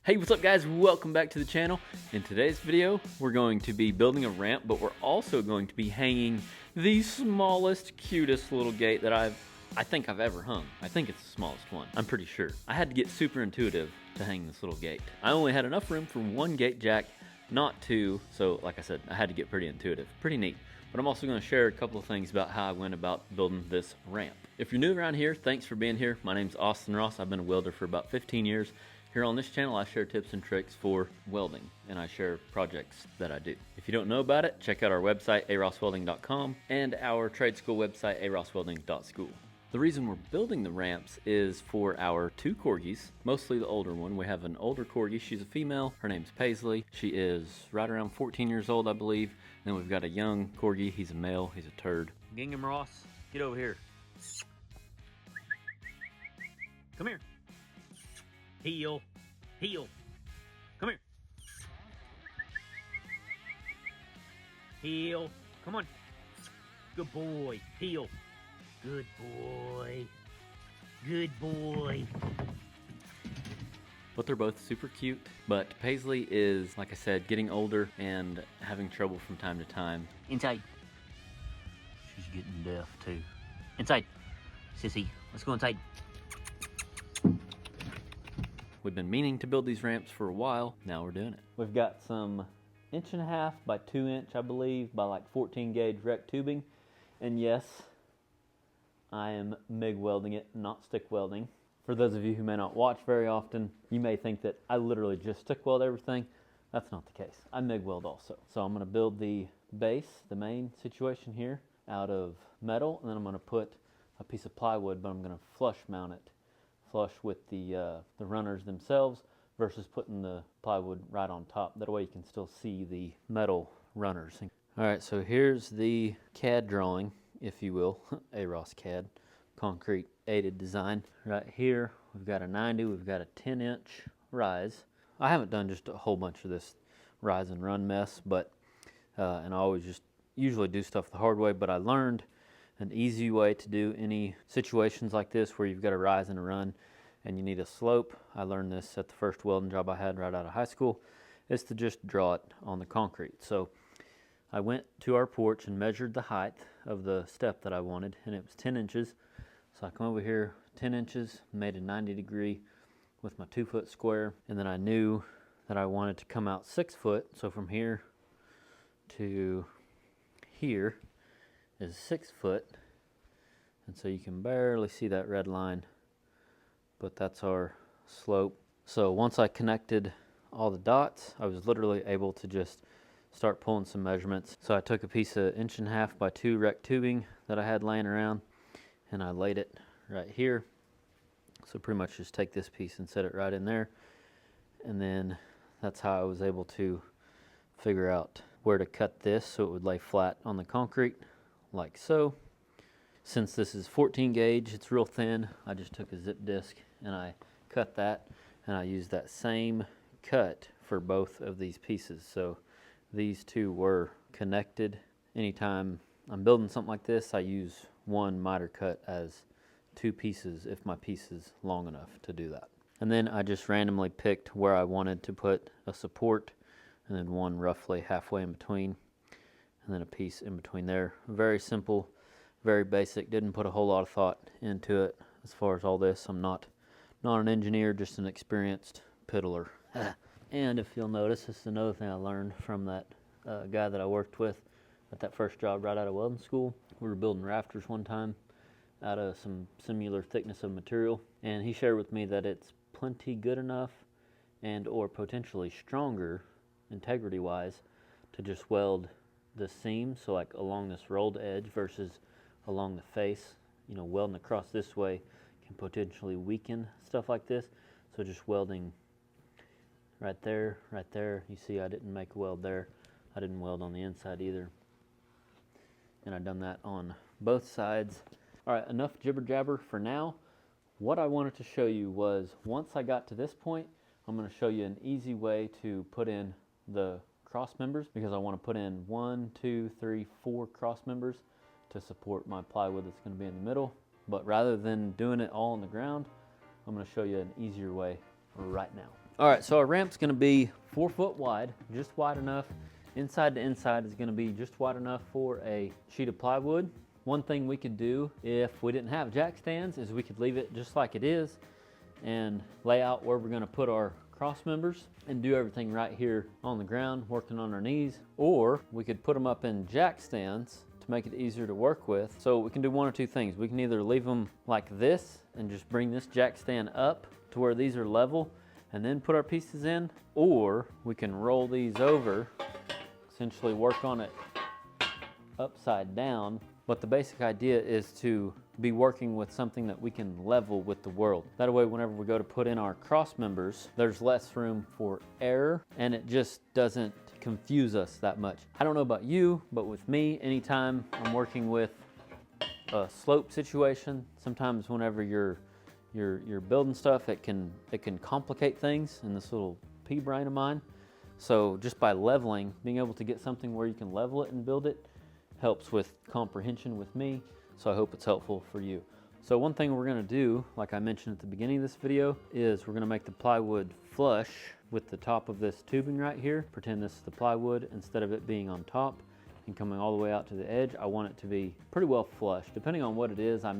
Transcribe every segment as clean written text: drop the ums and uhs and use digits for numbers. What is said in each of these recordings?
Hey, what's up guys? Welcome back to the channel. In today's video, we're going to be building a ramp, but we're also going to be hanging the smallest, cutest little gate that I think I've ever hung. I think it's the smallest one. I'm pretty sure. I had to get super intuitive to hang this little gate. I only had enough room for one gate jack, not two, so like I said, I had to get pretty intuitive. Pretty neat. But I'm also going to share a couple of things about how I went about building this ramp. If you're new around here, thanks for being here. My name's Austin Ross. I've been a welder for about 15 years. Here on this channel, I share tips and tricks for welding, and I share projects that I do. If you don't know about it, check out our website, arosswelding.com, and our trade school website, arosswelding.school. The reason we're building the ramps is for our two corgis, mostly the older one. We have an older corgi. She's a female. Her name's Paisley. She is right around 14 years old, I believe. Then we've got a young corgi. He's a male. He's a turd. Gingham Ross, get over here. Come here. Heel. Heel. Come here. Heel. Come on. Good boy. Heel. Good boy. Good boy. But they're both super cute. But Paisley is, like I said, getting older and having trouble from time to time. Inside. She's getting deaf too. Inside. Sissy, let's go inside. We've been meaning to build these ramps for a while. Now we're doing it. We've got some 1.5 by 2 inch, I believe, by like 14 gauge rec tubing. And yes, I am MIG welding it, not stick welding. For those of you who may not watch very often, you may think that I literally just stick weld everything. That's not the case. I MIG weld also. So I'm gonna build the base, the main situation here, out of metal, and then I'm gonna put a piece of plywood, but I'm gonna flush mount it. Flush with the runners themselves versus putting the plywood right on top. That way you can still see the metal runners. All right, so here's the CAD drawing, if you will, AROS CAD, concrete aided design. Right here, we've got a 90, we've got a 10-inch rise. I haven't done just a whole bunch of this rise and run mess, but, and I always just usually do stuff the hard way, but I learned an easy way to do any situations like this where you've got a rise and a run and you need a slope. I learned this at the first welding job I had right out of high school, is to just draw it on the concrete. So I went to our porch and measured the height of the step that I wanted, and it was 10 inches. So I come over here 10 inches, made a 90 degree with my 2-foot square, and then I knew that I wanted to come out 6 foot. So from here to here is 6 foot, and so you can barely see that red line, but that's our slope. So once I connected all the dots, I was literally able to just start pulling some measurements. So I took a piece of 1.5 by 2 rec tubing that I had laying around, and I laid it right here. So pretty much just take this piece and set it right in there, and then that's how I was able to figure out where to cut this so it would lay flat on the concrete, like so. Since this is 14 gauge, it's real thin, I just took a zip disc and I cut that, and I used that same cut for both of these pieces. So these two were connected. Anytime I'm building something like this, I use one miter cut as 2 pieces if my piece is long enough to do that. And then I just randomly picked where I wanted to put a support, and then one roughly halfway in between, and then a piece in between there. Very simple, very basic. Didn't put a whole lot of thought into it as far as all this. I'm not an engineer, just an experienced piddler. And if you'll notice, this is another thing I learned from that guy that I worked with at that first job right out of welding school. We were building rafters one time out of some similar thickness of material, and he shared with me that it's plenty good enough and or potentially stronger integrity wise to just weld the seam, so like along this rolled edge versus along the face. You know, welding across this way can potentially weaken stuff like this. So just welding right there, right there. You see I didn't make a weld there. I didn't weld on the inside either. And I've done that on both sides. All right, enough jibber jabber for now. What I wanted to show you was, once I got to this point, I'm going to show you an easy way to put in the cross members, because I want to put in 1, 2, 3, 4 cross members to support my plywood that's going to be in the middle. But rather than doing it all on the ground, I'm going to show you an easier way right now. All right, so our ramp's gonna be 4 foot wide, just wide enough. Inside to inside is gonna be just wide enough for a sheet of plywood. One thing we could do if we didn't have jack stands is we could leave it just like it is and lay out where we're gonna put our cross members and do everything right here on the ground, working on our knees. Or we could put them up in jack stands to make it easier to work with. So we can do one or two things. We can either leave them like this and just bring this jack stand up to where these are level and then put our pieces in, or we can roll these over, essentially work on it upside down. But the basic idea is to be working with something that we can level with the world. That way, whenever we go to put in our cross members, there's less room for error and it just doesn't confuse us that much. I don't know about you, but with me, anytime I'm working with a slope situation, sometimes whenever you're building stuff, it can complicate things in this little pea brain of mine. So just by leveling, being able to get something where you can level it and build it helps with comprehension with me. So I hope it's helpful for you. So one thing we're gonna do, like I mentioned at the beginning of this video, is we're gonna make the plywood flush with the top of this tubing right here. Pretend this is the plywood. Instead of it being on top and coming all the way out to the edge, I want it to be pretty well flush. Depending on what it is, it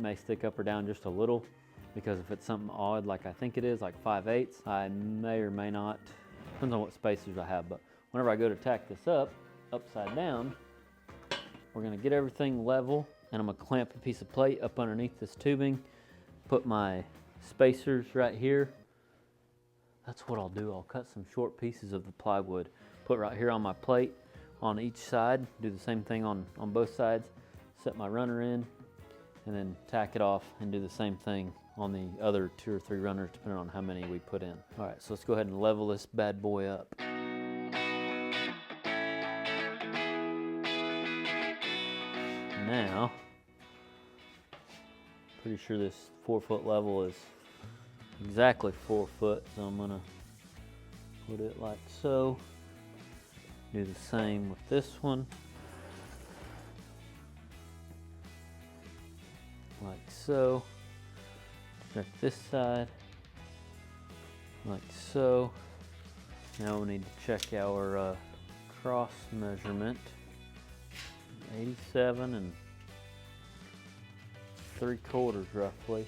may stick up or down just a little, because if it's something odd like I think it is, like 5/8, I may or may not, depends on what spacers I have, but whenever I go to tack this up, upside down, we're gonna get everything level, and I'm gonna clamp a piece of plate up underneath this tubing, put my spacers right here. That's what I'll do. I'll cut some short pieces of the plywood, put right here on my plate on each side, do the same thing on both sides, set my runner in, and then tack it off and do the same thing on the other 2 or 3 runners, depending on how many we put in. All right, so let's go ahead and level this bad boy up. Now, pretty sure this 4 foot level is exactly 4 foot, so I'm gonna put it like so. Do the same with this one. Like so. Check this side. Like so. Now we need to check our cross measurement. 87 3/4 roughly.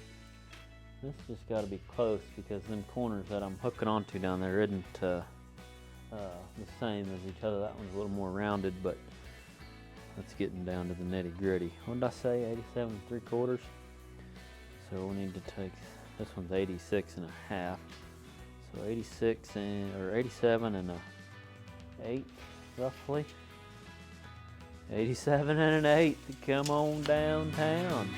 This just got to be close because them corners that I'm hooking onto down there isn't the same as each other. That one's a little more rounded, but that's getting down to the nitty gritty. What did I say? 87 3/4. So we need to take, this one's 86.5. So 87 and a 8 roughly. 87 and an 8 to come on downtown.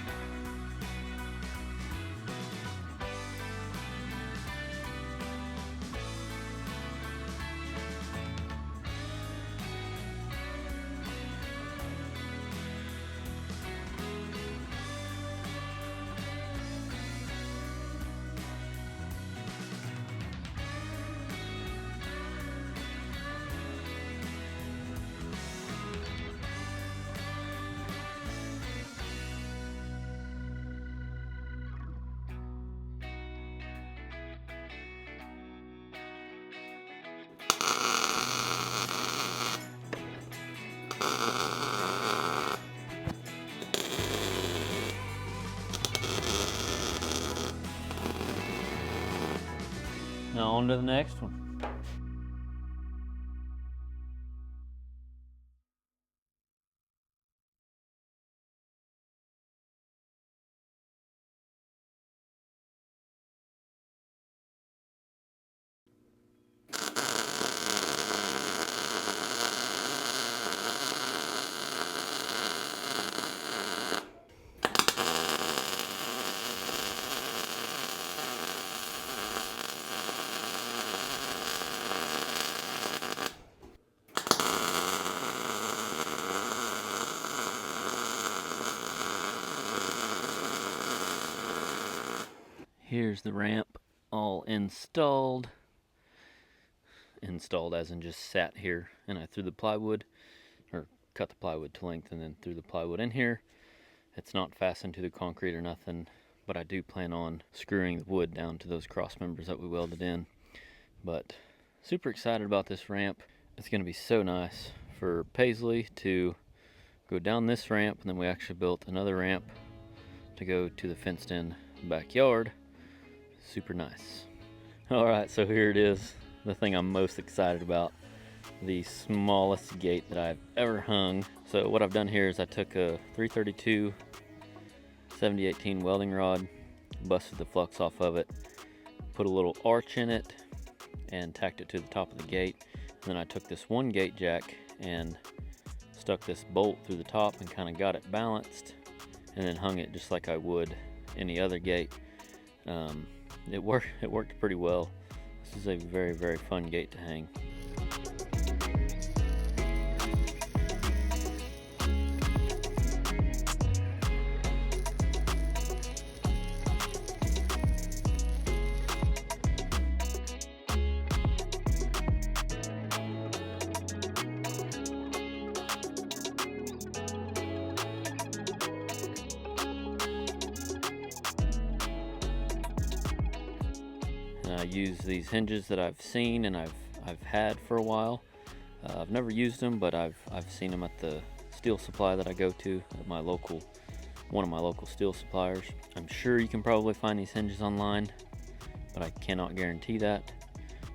Now on to the next one. Here's the ramp all installed. Installed as in just sat here, and I threw the plywood, or cut the plywood to length and then threw the plywood in here. It's not fastened to the concrete or nothing, but I do plan on screwing the wood down to those cross members that we welded in. But super excited about this ramp. It's going to be so nice for Paisley to go down this ramp, and then we actually built another ramp to go to the fenced in backyard. Super nice. All right, so here it is, the thing I'm most excited about, the smallest gate that I've ever hung. So what I've done here is I took a 332 7018 welding rod, busted the flux off of it, put a little arch in it, and tacked it to the top of the gate. And then I took this one gate jack and stuck this bolt through the top and kind of got it balanced, and then hung it just like I would any other gate. It worked pretty well. This is a very, very fun gate to hang. And I use these hinges that I've seen and I've had for a while. I've never used them, but I've seen them at the steel supply that I go to at one of my local steel suppliers. I'm sure you can probably find these hinges online, but I cannot guarantee that.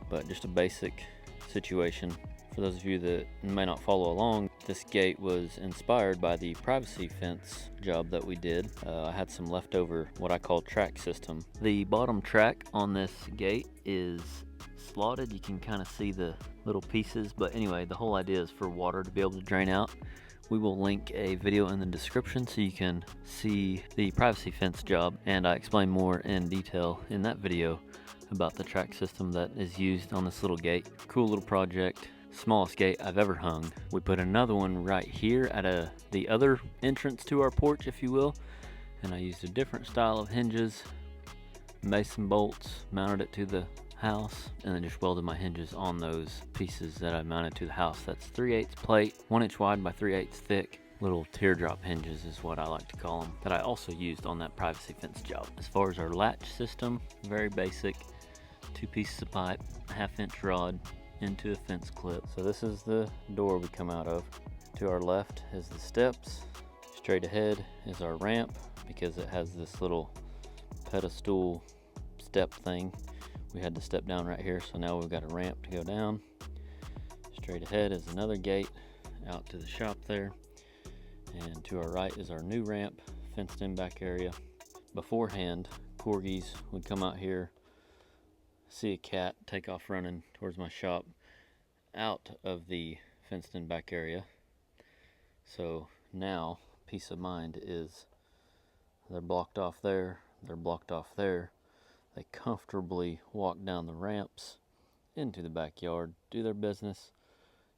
But just a basic situation. For those of you that may not follow along, this gate was inspired by the privacy fence job that we did. I had some leftover what I call track system. The bottom track on this gate is slotted. You can kind of see the little pieces, but anyway, the whole idea is for water to be able to drain out. We will link a video in the description so you can see the privacy fence job, and I explain more in detail in that video about the track system that is used on this little gate. Cool little project. Smallest gate I've ever hung. We put another one right here at the other entrance to our porch, if you will, and I used a different style of hinges, mason bolts, mounted it to the house, and then just welded my hinges on those pieces that I mounted to the house. That's 3/8 plate, 1 inch wide by 3/8 thick. Little teardrop hinges is what I like to call them, that I also used on that privacy fence job. As far as our latch system, very basic. 2 pieces of pipe, 1/2 inch rod into a fence clip. So this is the door we come out of. To our left is the steps. Straight ahead is our ramp, because it has this little pedestal step thing. We had to step down right here, so now we've got a ramp to go down. Straight ahead is another gate out to the shop there. And to our right is our new ramp, fenced in back area. Beforehand, corgis would come out here, see a cat, take off running towards my shop out of the fenced in back area. So now peace of mind is they're blocked off there, they're blocked off there. They comfortably walk down the ramps into the backyard, do their business,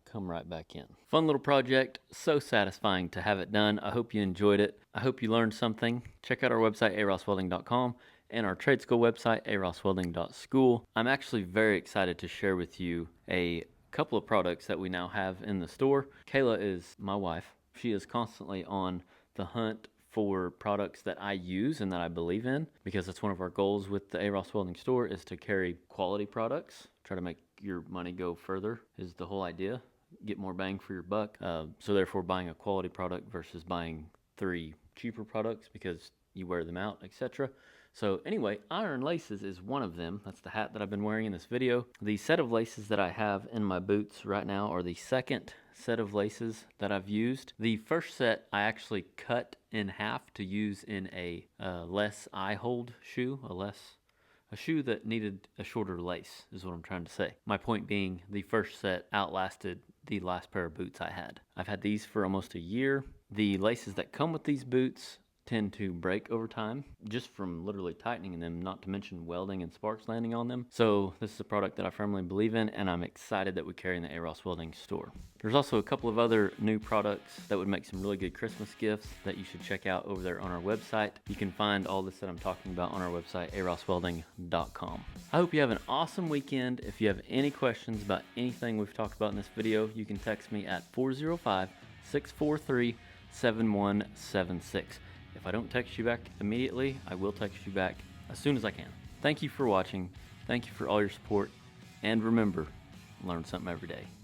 come right back in. Fun little project, so satisfying to have it done. I hope you enjoyed it. I hope you learned something. Check out our website, arosswelding.com, and our trade school website, arosswelding.school. I'm actually very excited to share with you a couple of products that we now have in the store. Kayla is my wife. She is constantly on the hunt for products that I use and that I believe in, because that's one of our goals with the Ross Welding store, is to carry quality products, try to make your money go further is the whole idea, get more bang for your buck. So therefore buying a quality product versus buying 3 cheaper products because you wear them out, etc. So anyway, iron laces is one of them. That's the hat that I've been wearing in this video. The set of laces that I have in my boots right now are the second set of laces that I've used. The first set I actually cut in half to use in a less eye-hold shoe, a shoe that needed a shorter lace is what I'm trying to say. My point being, the first set outlasted the last pair of boots I had. I've had these for almost a year. The laces that come with these boots tend to break over time just from literally tightening them, not to mention welding and sparks landing on them. So this is a product that I firmly believe in, and I'm excited that we carry in the Ross Welding store. There's also a couple of other new products that would make some really good Christmas gifts that you should check out over there on our website. You can find all this that I'm talking about on our website, arosswelding.com. I hope you have an awesome weekend. If you have any questions about anything we've talked about in this video, you can text me at 405-643-7176. If I don't text you back immediately, I will text you back as soon as I can. Thank you for watching. Thank you for all your support, And remember, learn something every day.